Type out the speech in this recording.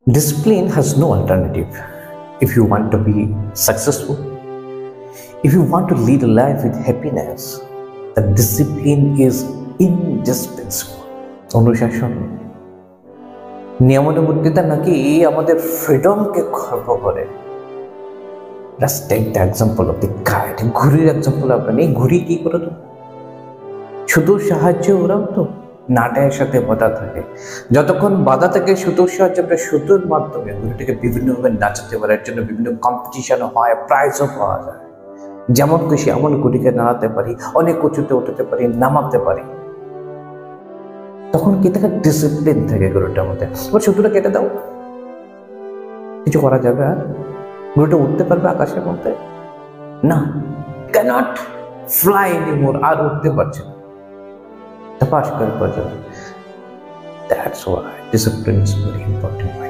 Discipline has no alternative. If you want to be successful, if you want to lead a life with happiness, the discipline is indispensable. অনুশাসন নিয়মানুবর্তিতা নাকি আমাদের ফ্রিডমকে খর্ব করে। Let's take the example of the kite. ঘুড়ির example আপনার এই ঘুড়ি কি করে তো শুধু সাহায্যে ওরাও তো নাটায়ের সাথে বাধা থাকে। যতক্ষণ বাধা থাকে সুতোর সাহায্যে আমরা সুতোর মাধ্যমে ঘুড়িটাকে বিভিন্নভাবে নাচাতে পারে, এর জন্য বিভিন্ন কম্পিটিশন হয়, প্রাইজও পাওয়া যায়। যেমন খুশি এমন ঘুড়িকে নাড়াতে পারি, অনেক উঁচুতে উঠাতে পারি, নামাতে পারি। তখন কি থাকে? ডিসিপ্লিন থাকে ঘুড়িটার মধ্যে। এবার সুতোটা কেটে দাও, কিছু করা যাবে? আর ঘুড়িটা উঠতে পারবে আকাশের মধ্যে? না, ক্যানট ফ্লাই এনিমোর, আর উঠতে পারছে না, পাশ করে পড়ে যাবে। That's why discipline is very important.